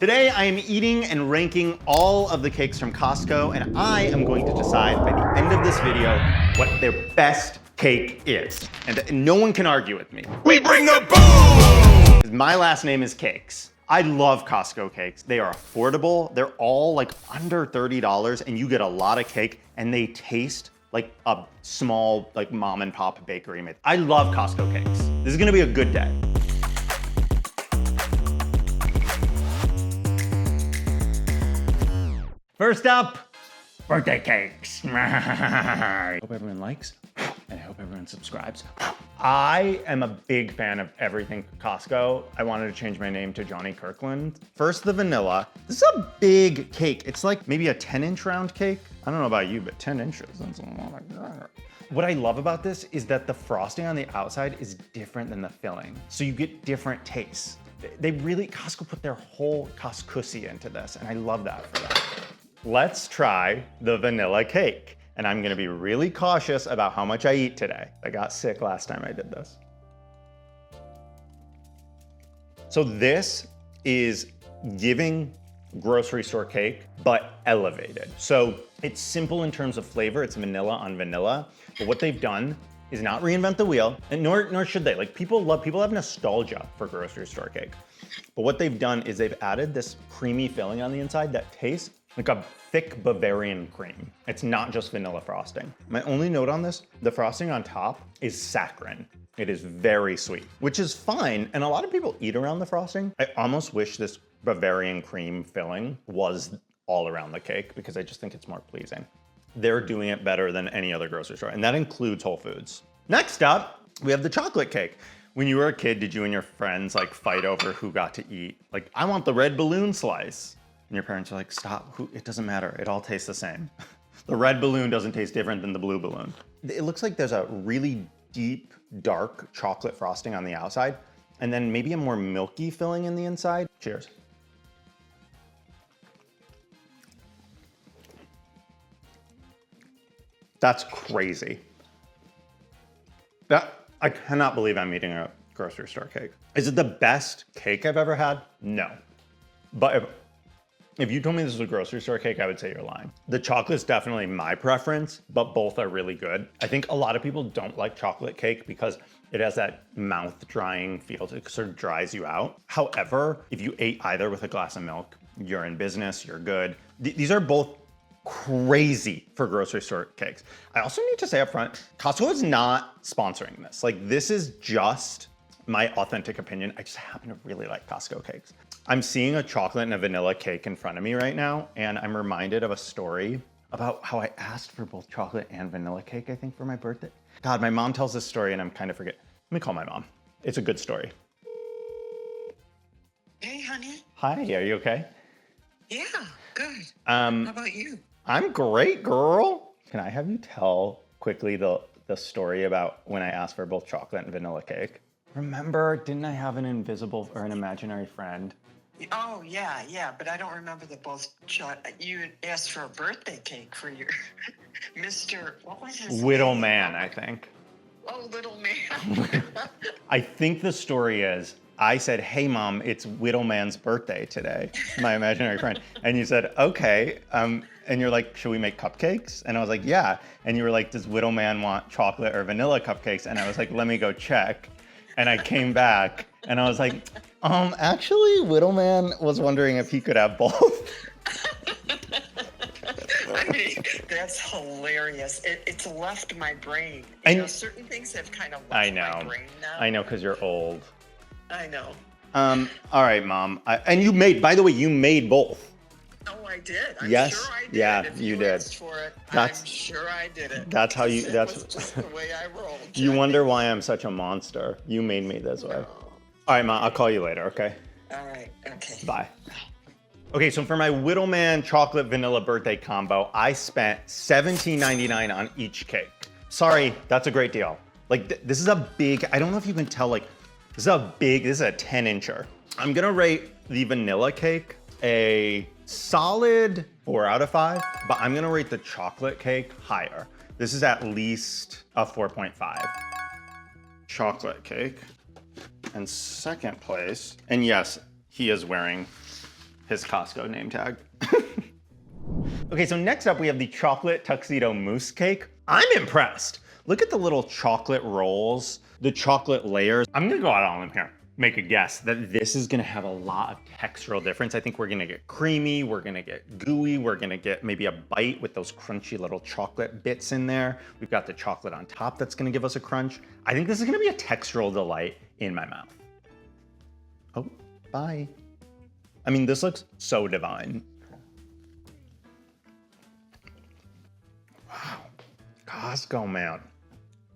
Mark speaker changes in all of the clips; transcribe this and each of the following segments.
Speaker 1: Today I am eating and ranking all of the cakes from Costco, and I am going to decide by the end of this video what their best cake is. And no one can argue with me. We bring the boom! My last name is Cakes. I love Costco cakes. They are affordable. They're all like under $30 and you get a lot of cake and they taste like a small like mom and pop bakery. I love Costco cakes. This is gonna be a good day. First up, birthday cakes. I hope everyone likes, and I hope everyone subscribes. I am a big fan of everything Costco. I wanted to change my name to Johnny Kirkland. First, the vanilla. This is a big cake. It's like maybe a 10-inch round cake. I don't know about you, but 10 inches, that's a lot of that. What I love about this is that the frosting on the outside is different than the filling. So you get different tastes. Costco put their whole Costcussy into this, and I love that for that. Let's try the vanilla cake. And I'm gonna be really cautious about how much I eat today. I got sick last time I did this. So this is giving grocery store cake, but elevated. So it's simple in terms of flavor. It's vanilla on vanilla. But what they've done is not reinvent the wheel, and nor should they. Like people have nostalgia for grocery store cake. But what they've done is they've added this creamy filling on the inside that tastes like a thick Bavarian cream. It's not just vanilla frosting. My only note on this, the frosting on top is saccharine. It is very sweet, which is fine. And a lot of people eat around the frosting. I almost wish this Bavarian cream filling was all around the cake because I just think it's more pleasing. They're doing it better than any other grocery store, and that includes Whole Foods. Next up, we have the chocolate cake. When you were a kid, did you and your friends like fight over who got to eat? Like, I want the red balloon slice. And your parents are like, stop, it doesn't matter. It all tastes the same. The red balloon doesn't taste different than the blue balloon. It looks like there's a really deep, dark chocolate frosting on the outside, and then maybe a more milky filling in the inside. Cheers. That's crazy. I cannot believe I'm eating a grocery store cake. Is it the best cake I've ever had? No. But if you told me this was a grocery store cake, I would say you're lying. The chocolate's definitely my preference, but both are really good. I think a lot of people don't like chocolate cake because it has that mouth drying feel. It sort of dries you out. However, if you ate either with a glass of milk, you're in business, you're good. These are both crazy for grocery store cakes. I also need to say up front, Costco is not sponsoring this. Like, this is just my authentic opinion. I just happen to really like Costco cakes. I'm seeing a chocolate and a vanilla cake in front of me right now, and I'm reminded of a story about how I asked for both chocolate and vanilla cake, I think, for my birthday. God, my mom tells this story and I'm kind of forget. Let me call my mom. It's a good story.
Speaker 2: Hey, honey.
Speaker 1: Hi, are you okay?
Speaker 2: Yeah, good. How about you?
Speaker 1: I'm great, girl. Can I have you tell quickly the story about when I asked for both chocolate and vanilla cake? Remember, didn't I have an invisible or an imaginary friend?
Speaker 2: Oh, yeah, but I don't remember the both you asked for a birthday cake for your Mr. What was his
Speaker 1: Widow
Speaker 2: name?
Speaker 1: Man, I think.
Speaker 2: Oh, little man.
Speaker 1: I think the story is, I said, hey mom, it's Widow Man's birthday today, my imaginary friend. And you said, okay. And you're like, should we make cupcakes? And I was like, yeah. And you were like, does Widow Man want chocolate or vanilla cupcakes? And I was like, let me go check. And I came back and I was like, actually, Widow Man was wondering if he could have both.
Speaker 2: I mean, that's hilarious. It's left my brain. You know, certain things have kind of left my brain now.
Speaker 1: I know, because you're old.
Speaker 2: I know.
Speaker 1: All right, mom. And you made, by the way, you made both.
Speaker 2: Oh, I did. I'm
Speaker 1: yes.
Speaker 2: Sure I did.
Speaker 1: Yeah,
Speaker 2: if
Speaker 1: you did.
Speaker 2: Asked for it, I'm sure I did it.
Speaker 1: That's how you.
Speaker 2: That's just the way I rolled.
Speaker 1: You wonder why I'm such a monster. You made me this way. All right, mom. I'll call you later. Okay.
Speaker 2: All right. Okay.
Speaker 1: Bye. Okay, so for my Widow Man chocolate vanilla birthday combo, I spent $17.99 on each cake. Sorry, that's a great deal. Like this is a big. I don't know if you can tell. Like this is a 10-incher. I'm gonna rate the vanilla cake a solid 4 out of 5, but I'm gonna rate the chocolate cake higher. This is at least a 4.5. Chocolate cake. And second place, and yes, he is wearing his Costco name tag. Okay, so next up we have the chocolate tuxedo mousse cake. I'm impressed. Look at the little chocolate rolls, the chocolate layers. I'm gonna go out on them here. Make a guess that this is gonna have a lot of textural difference. I think we're gonna get creamy, we're gonna get gooey, we're gonna get maybe a bite with those crunchy little chocolate bits in there. We've got the chocolate on top that's gonna give us a crunch. I think this is gonna be a textural delight in my mouth. Oh, bye. I mean, this looks so divine. Wow, Costco, man.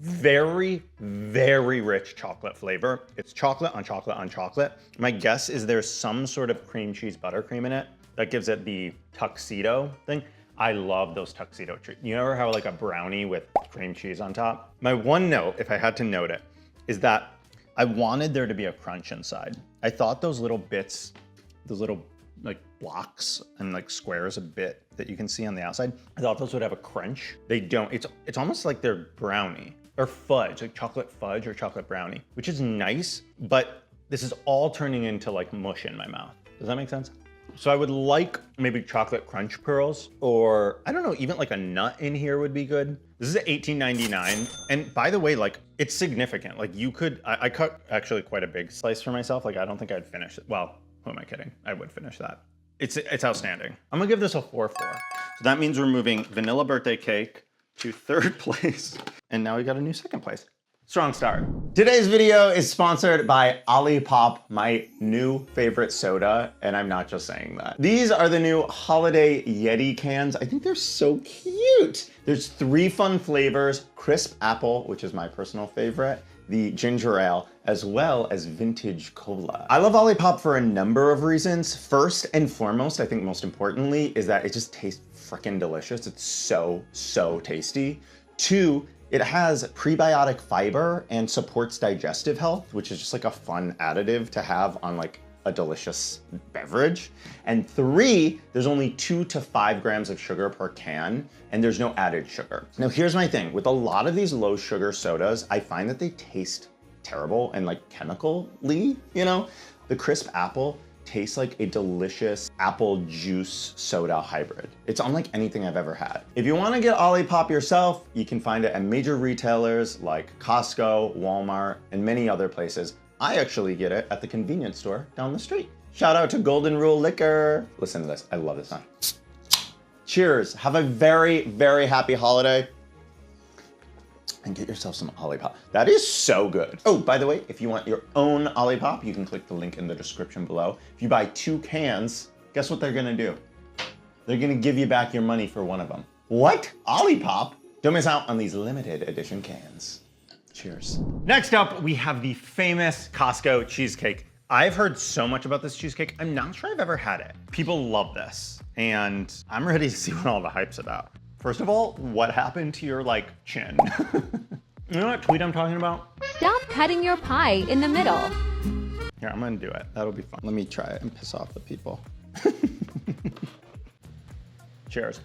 Speaker 1: Very, very rich chocolate flavor. It's chocolate on chocolate on chocolate. My guess is there's some sort of cream cheese buttercream in it that gives it the tuxedo thing. I love those tuxedo treats. You ever have like a brownie with cream cheese on top? My one note, if I had to note it, is that I wanted there to be a crunch inside. I thought those little bits, those little like blocks and like squares a bit that you can see on the outside, I thought those would have a crunch. They don't. It's almost like they're brownie or fudge, like chocolate fudge or chocolate brownie, which is nice, but this is all turning into like mush in my mouth. Does that make sense? So I would like maybe chocolate crunch pearls, or I don't know, even like a nut in here would be good. This is $18.99. And by the way, like it's significant. Like you could, I cut actually quite a big slice for myself. Like I don't think I'd finish it. Well, who am I kidding? I would finish that. It's outstanding. I'm gonna give this a 4-4. So that means we're moving vanilla birthday cake to 3rd place. And now we got a new 2nd place. Strong start. Today's video is sponsored by Olipop, my new favorite soda, and I'm not just saying that. These are the new holiday Yeti cans. I think they're so cute. There's 3 fun flavors: crisp apple, which is my personal favorite, the ginger ale, as well as vintage cola. I love Olipop for a number of reasons. First and foremost, I think most importantly, is that it just tastes freaking delicious. It's so, so tasty. 2, it has prebiotic fiber and supports digestive health, which is just like a fun additive to have on like a delicious beverage. And 3, there's only 2 to 5 grams of sugar per can, and there's no added sugar. Now here's my thing, with a lot of these low sugar sodas, I find that they taste terrible and like chemically, you know? The crisp apple tastes like a delicious apple juice soda hybrid. It's unlike anything I've ever had. If you wanna get Olipop yourself, you can find it at major retailers like Costco, Walmart, and many other places. I actually get it at the convenience store down the street. Shout out to Golden Rule Liquor. Listen to this, I love this song. Cheers, have a very, very happy holiday. And get yourself some Olipop. That is so good. Oh, by the way, if you want your own Olipop, you can click the link in the description below. If you buy 2 cans, guess what they're gonna do? They're gonna give you back your money for one of them. What? Olipop? Don't miss out on these limited edition cans. Cheers. Next up, we have the famous Costco cheesecake. I've heard so much about this cheesecake. I'm not sure I've ever had it. People love this, and I'm ready to see what all the hype's about. First of all, what happened to your like chin? You know what tweet I'm talking about?
Speaker 3: Stop cutting your pie in the middle.
Speaker 1: Here, I'm gonna do it. That'll be fun. Let me try it and piss off the people. Cheers.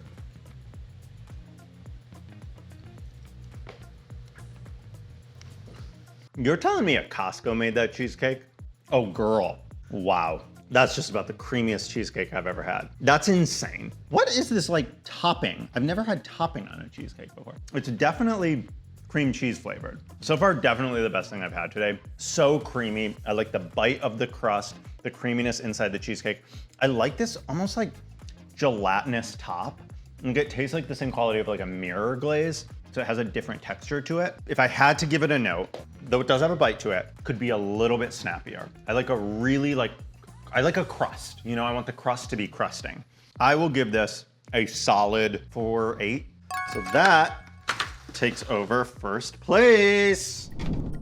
Speaker 1: You're telling me a Costco made that cheesecake? Oh girl, wow. That's just about the creamiest cheesecake I've ever had. That's insane. What is this like topping? I've never had topping on a cheesecake before. It's definitely cream cheese flavored. So far, definitely the best thing I've had today. So creamy. I like the bite of the crust, the creaminess inside the cheesecake. I like this almost like gelatinous top. And it tastes like the same quality of like a mirror glaze. So it has a different texture to it. If I had to give it a note, though it does have a bite to it, could be a little bit snappier. I like a crust. You know, I want the crust to be crusting. I will give this a solid 4-8. So that takes over 1st place.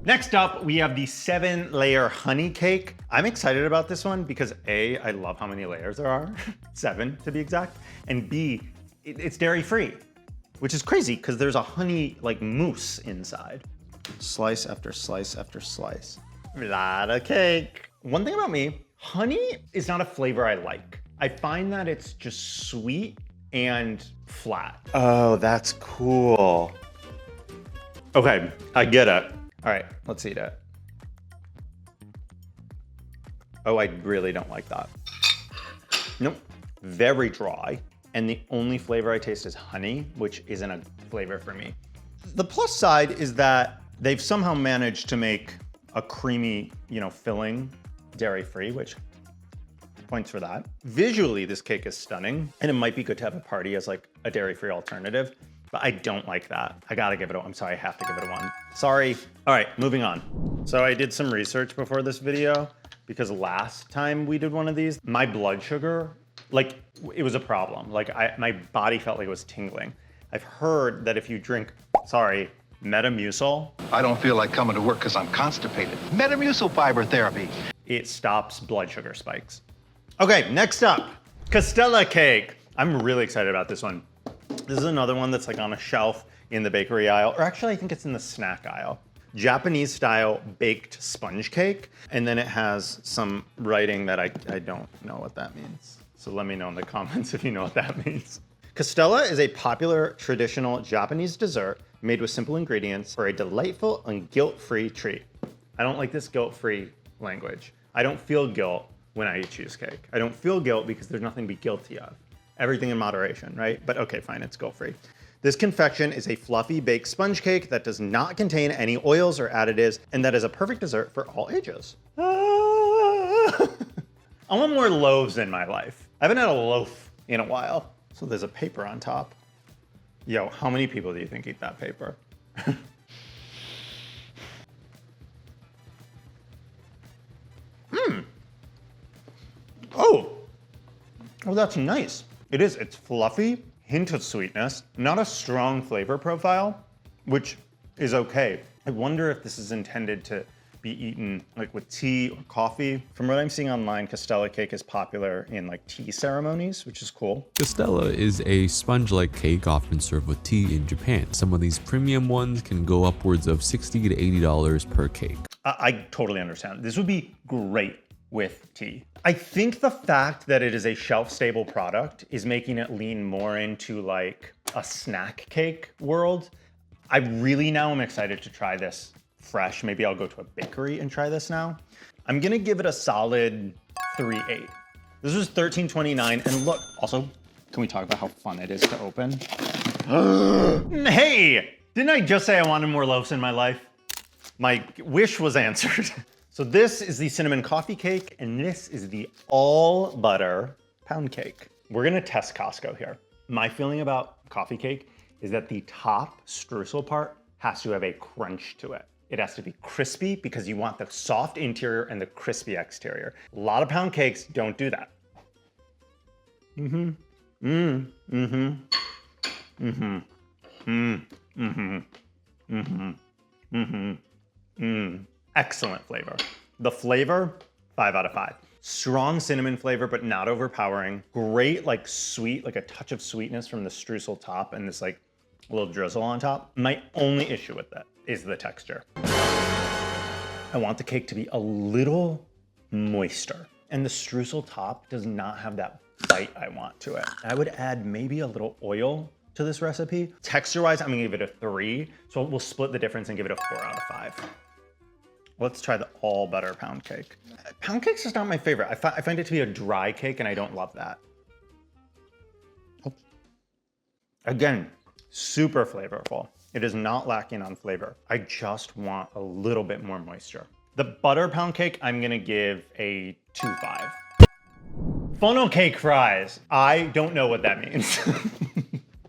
Speaker 1: Next up, we have the 7-layer honey cake. I'm excited about this one because A, I love how many layers there are, 7 to be exact, and B, it's dairy-free, which is crazy because there's a honey like mousse inside. Slice after slice after slice. Lot of cake. One thing about me, honey is not a flavor I like. I find that it's just sweet and flat. Oh, that's cool. Okay, I get it. All right, let's eat it. Oh, I really don't like that. Nope, very dry. And the only flavor I taste is honey, which isn't a flavor for me. The plus side is that they've somehow managed to make a creamy, filling dairy-free, which points for that. Visually, this cake is stunning, and it might be good to have a party as like a dairy-free alternative, but I don't like that. I gotta give it I'm sorry, I have to give it a 1. Sorry. All right, moving on. So I did some research before this video because last time we did one of these, my blood sugar, like it was a problem. Like my body felt like it was tingling. I've heard that if you drink, Metamucil,
Speaker 4: I don't feel like coming to work because I'm constipated. Metamucil fiber therapy.
Speaker 1: it stops blood sugar spikes. Okay, next up, castella cake. I'm really excited about this one. This is another one that's like on a shelf in the bakery aisle, or actually I think it's in the snack aisle. Japanese style baked sponge cake. And then it has some writing that I don't know what that means. So let me know in the comments if you know what that means. Castella is a popular traditional Japanese dessert made with simple ingredients for a delightful and guilt-free treat. I don't like this guilt-free language. I don't feel guilt when I eat cheesecake. I don't feel guilt because there's nothing to be guilty of. Everything in moderation, right? But okay, fine, it's guilt-free. This confection is a fluffy baked sponge cake that does not contain any oils or additives, and that is a perfect dessert for all ages. I want more loaves in my life. I haven't had a loaf in a while. So there's a paper on top. Yo, how many people do you think eat that paper? Oh, that's nice. It is, it's fluffy, hint of sweetness, not a strong flavor profile, which is okay. I wonder if this is intended to be eaten like with tea or coffee. From what I'm seeing online, castella cake is popular in like tea ceremonies, which is cool.
Speaker 5: Castella is a sponge-like cake often served with tea in Japan. Some of these premium ones can go upwards of $60 to $80 per cake.
Speaker 1: I totally understand. This would be great with tea. I think the fact that it is a shelf-stable product is making it lean more into like a snack cake world. I really now am excited to try this fresh. Maybe I'll go to a bakery and try this now. I'm gonna give it a solid 3.8. This was $13.29, and look, also, can we talk about how fun it is to open? Hey, didn't I just say I wanted more loaves in my life? My wish was answered. So this is the cinnamon coffee cake, and this is the all butter pound cake. We're gonna test Costco here. My feeling about coffee cake is that the top streusel part has to have a crunch to it. It has to be crispy because you want the soft interior and the crispy exterior. A lot of pound cakes don't do that. Excellent flavor. The flavor, 5 out of 5. Strong cinnamon flavor, but not overpowering. Great, like sweet, like a touch of sweetness from the streusel top and this like little drizzle on top. My only issue with that is the texture. I want the cake to be a little moister, and the streusel top does not have that bite I want to it. I would add maybe a little oil to this recipe. Texture-wise, I'm gonna give it a 3, so we'll split the difference and give it a 4 out of 5. Let's try the all butter pound cake. Pound cake's is not my favorite. I find it to be a dry cake, and I don't love that. Oops. Again, super flavorful. It is not lacking on flavor. I just want a little bit more moisture. The butter pound cake, I'm gonna give a 2.5. Funnel cake fries. I don't know what that means.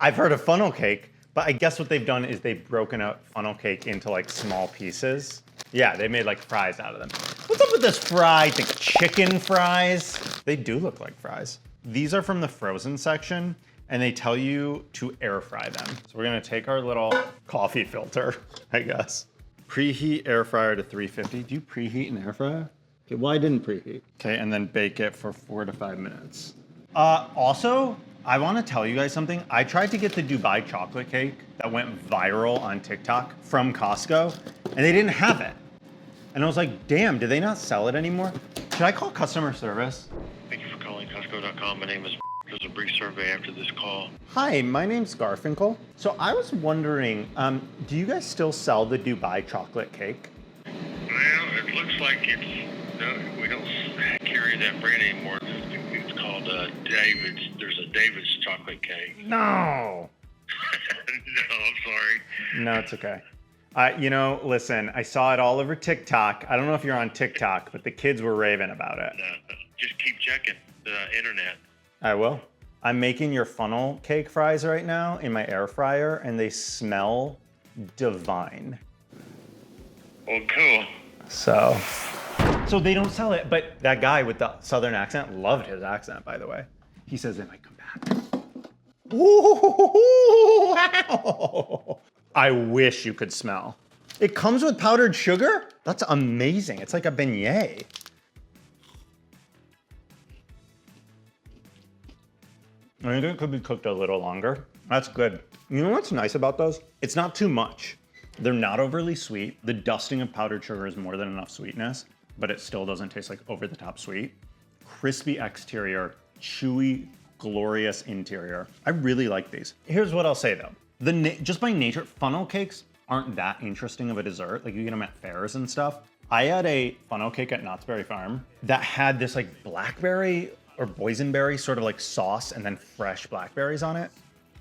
Speaker 1: I've heard of funnel cake, but I guess what they've done is they've broken up funnel cake into like small pieces. Yeah, they made like fries out of them. What's up with this fry thing? Chicken fries? They do look like fries. These are from the frozen section, and they tell you to air fry them. So we're gonna take our little coffee filter, I guess. Preheat air fryer to 350. Do you preheat an air fryer? Okay, well, I didn't preheat. Okay, and then bake it for 4 to 5 minutes. Also, I wanna tell you guys something. I tried to get the Dubai chocolate cake that went viral on TikTok from Costco, and they didn't have it. And I was like, damn, do they not sell it anymore? Should I call customer service?
Speaker 6: Thank you for calling Costco.com. My name is. There's a brief survey after this call.
Speaker 1: Hi, my name's Garfinkel. So I was wondering, do you guys still sell the Dubai chocolate cake?
Speaker 6: Well, it looks like it's. No, we don't carry that brand anymore. It's called David's. There's a David's chocolate cake.
Speaker 1: No.
Speaker 6: No, I'm sorry.
Speaker 1: No, it's okay. Listen, I saw it all over TikTok. I don't know if you're on TikTok, but the kids were raving about it.
Speaker 6: Just keep checking the internet.
Speaker 1: I will. I'm making your funnel cake fries right now in my air fryer, and they smell divine.
Speaker 6: Oh, cool.
Speaker 1: So they don't sell it, but that guy with the southern accent loved his accent, by the way. He says they might come back. Ooh, wow. I wish you could smell. It comes with powdered sugar? That's amazing. It's like a beignet. I think it could be cooked a little longer. That's good. You know what's nice about those? It's not too much. They're not overly sweet. The dusting of powdered sugar is more than enough sweetness, but it still doesn't taste like over the top sweet. Crispy exterior, chewy, glorious interior. I really like these. Here's what I'll say though. Just by nature, funnel cakes aren't that interesting of a dessert. Like you get them at fairs and stuff. I had a funnel cake at Knott's Berry Farm that had this like blackberry or boysenberry sort of like sauce and then fresh blackberries on it.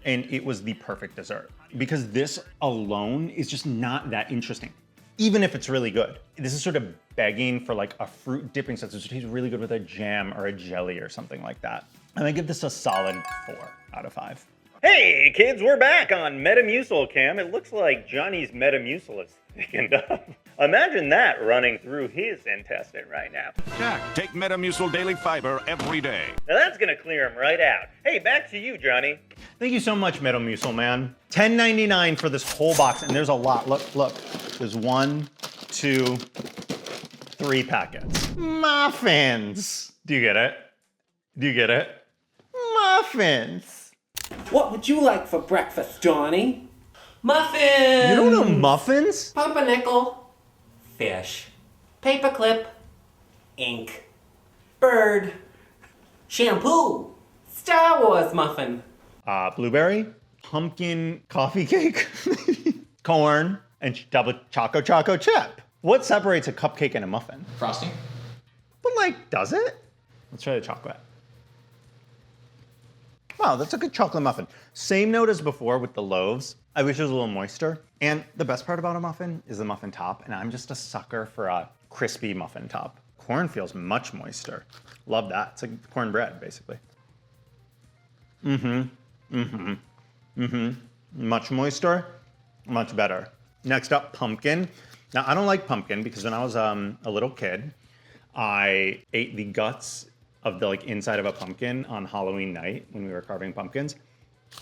Speaker 1: And it was the perfect dessert because this alone is just not that interesting, even if it's really good. This is sort of begging for like a fruit dipping sauce. It tastes really good with a jam or a jelly or something like that. And I give this a solid 4 out of 5. Hey kids, we're back on Metamucil Cam. It looks like Johnny's Metamucil is thickened up. Imagine that running through his intestine right now.
Speaker 7: Jack, take Metamucil Daily Fiber every day.
Speaker 1: Now that's gonna clear him right out. Hey, back to you, Johnny. Thank you so much, Metamucil Man. $10.99 for this whole box, and there's a lot. Look. There's 1, 2, 3 packets. Muffins. Do you get it? Muffins.
Speaker 8: What would you like for breakfast, Johnny? Muffins!
Speaker 1: You don't know muffins?
Speaker 8: Pumpernickel. Fish. Paperclip. Ink. Bird. Shampoo. Star Wars muffin.
Speaker 1: Blueberry. Pumpkin coffee cake. Corn. And double choco chip. What separates a cupcake and a muffin?
Speaker 9: Frosting.
Speaker 1: But like, does it? Let's try the chocolate. Wow, that's a good chocolate muffin. Same note as before with the loaves. I wish it was a little moister. And the best part about a muffin is the muffin top, and I'm just a sucker for a crispy muffin top. Corn feels much moister. Love that. It's like cornbread, basically. Much moister, much better. Next up, pumpkin. Now, I don't like pumpkin because when I was a little kid, I ate the guts of the inside of a pumpkin on Halloween night when we were carving pumpkins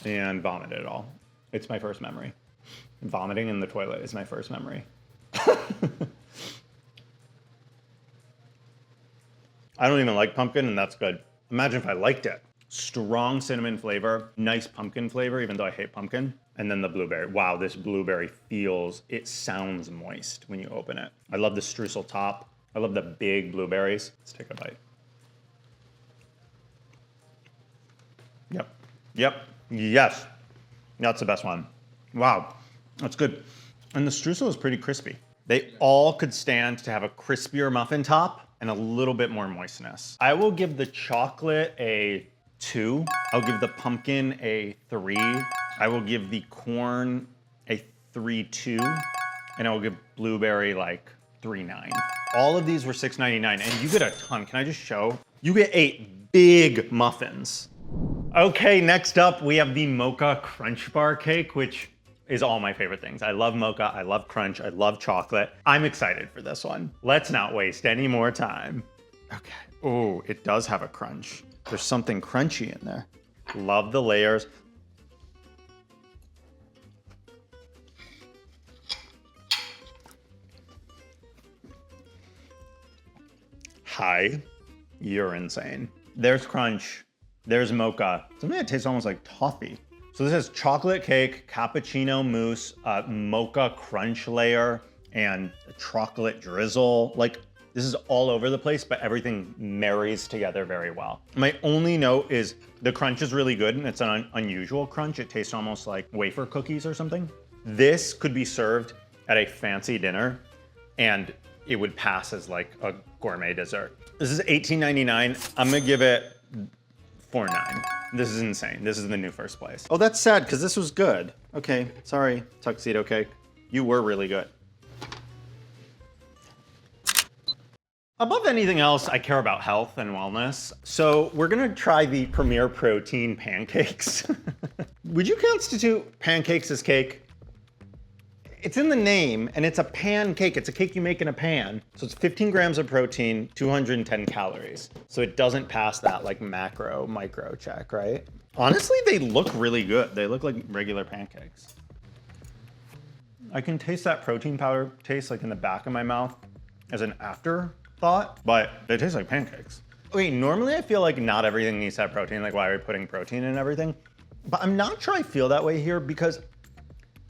Speaker 1: and vomited it all. It's my first memory. Vomiting in the toilet is my first memory. I don't even like pumpkin, and that's good. Imagine if I liked it. Strong cinnamon flavor, nice pumpkin flavor, even though I hate pumpkin. And then the blueberry. Wow, this blueberry it sounds moist when you open it. I love the streusel top. I love the big blueberries. Let's take a bite. Yep, yes. That's the best one. Wow, that's good. And the streusel is pretty crispy. They all could stand to have a crispier muffin top and a little bit more moistness. I will give the chocolate a 2. I'll give the pumpkin a 3. I will give the corn a 3.2. And I will give blueberry 3.9. All of these were $6.99, and you get a ton. Can I just show? You get 8 big muffins. Okay, next up, we have the Mocha Crunch Bar Cake, which is all my favorite things. I love mocha, I love crunch, I love chocolate. I'm excited for this one. Let's not waste any more time. Okay, oh, it does have a crunch. There's something crunchy in there. Love the layers. Hi, you're insane. There's crunch. There's mocha. Something that tastes almost like toffee. So this is chocolate cake, cappuccino mousse, mocha crunch layer, and a chocolate drizzle. This is all over the place, but everything marries together very well. My only note is the crunch is really good, and it's an unusual crunch. It tastes almost like wafer cookies or something. This could be served at a fancy dinner, and it would pass as a gourmet dessert. This is $18.99. I'm gonna give it 4.9. This is insane. This is the new first place. Oh, that's sad because this was good. Okay, sorry, tuxedo cake. You were really good. Above anything else, I care about health and wellness. So we're gonna try the Premier Protein pancakes. Would you constitute pancakes as cake? It's in the name, and it's a pancake. It's a cake you make in a pan. So it's 15 grams of protein, 210 calories. So it doesn't pass that like macro, micro check, right? Honestly, they look really good. They look like regular pancakes. I can taste that protein powder taste like in the back of my mouth as an afterthought, but they taste like pancakes. Wait, normally I feel like not everything needs to have protein. Like, why are we putting protein in everything? But I'm not sure I feel that way here because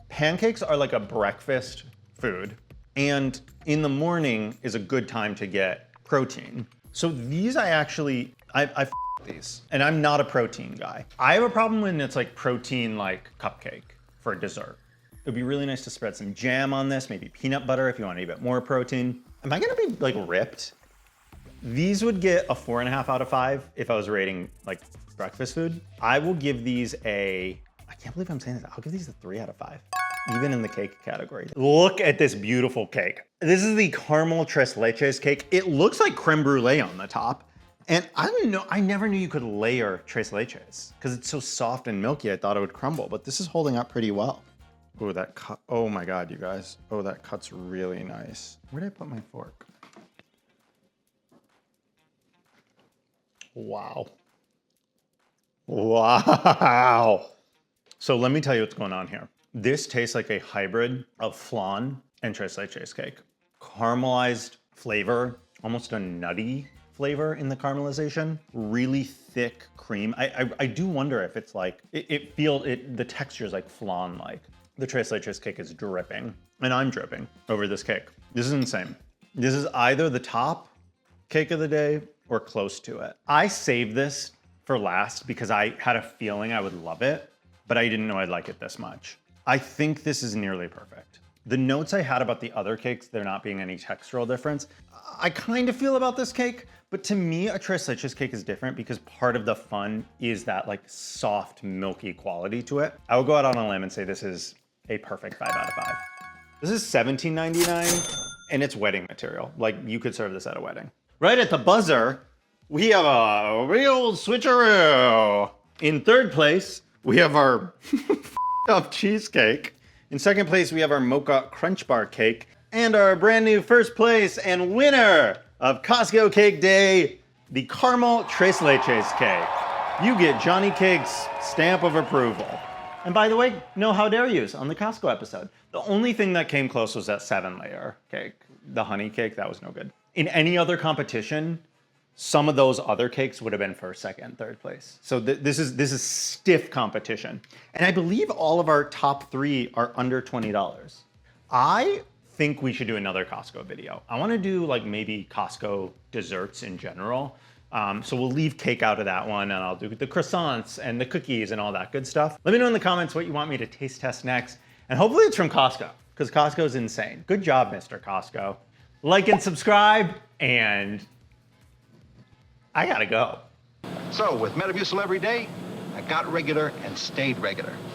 Speaker 1: pancakes are like a breakfast food, and in the morning is a good time to get protein. So these I f these, and I'm not a protein guy. I have a problem when it's like protein like cupcake for dessert. It would be really nice to spread some jam on this, maybe peanut butter if you want a bit more protein. Am I gonna be like ripped? These would get a 4.5 out of 5 if I was rating like breakfast food. I will give these I can't believe I'm saying this. I'll give these a 3 out of 5. Even in the cake category. Look at this beautiful cake. This is the caramel tres leches cake. It looks like creme brulee on the top. And I never knew you could layer tres leches because it's so soft and milky. I thought it would crumble, but this is holding up pretty well. Oh, that cut, oh my God, you guys. Oh, that cut's really nice. Where did I put my fork? Wow. Wow. So let me tell you what's going on here. This tastes like a hybrid of flan and tres leches cake. Caramelized flavor, almost a nutty flavor in the caramelization. Really thick cream. I do wonder if it's like, the texture is like flan-like. The tres leches cake is dripping, and I'm dripping over this cake. This is insane. This is either the top cake of the day or close to it. I saved this for last because I had a feeling I would love it, but I didn't know I'd like it this much. I think this is nearly perfect. The notes I had about the other cakes, there not being any textural difference, I kind of feel about this cake, but to me, a tres leches cake is different because part of the fun is that like soft, milky quality to it. I would go out on a limb and say this is a perfect 5 out of 5. This is $17.99 and it's wedding material. Like you could serve this at a wedding. Right at the buzzer, we have a real switcheroo. In third place, we have our of cheesecake. In second place, we have our Mocha Crunch Bar cake. And our brand new first place and winner of Costco Cake Day, the Caramel Tres Leches cake. You get Jonny Cake's stamp of approval. And by the way, no how dare yous on the Costco episode. The only thing that came close was that 7-layer cake. The honey cake, that was no good. In any other competition, some of those other cakes would have been first, second, third place. So this is stiff competition. And I believe all of our top 3 are under $20. I think we should do another Costco video. I want to do like maybe Costco desserts in general. So we'll leave cake out of that one and I'll do the croissants and the cookies and all that good stuff. Let me know in the comments what you want me to taste test next. And hopefully it's from Costco because Costco's insane. Good job, Mr. Costco. Like and subscribe, and I gotta go.
Speaker 4: So with Metamucil every day, I got regular and stayed regular.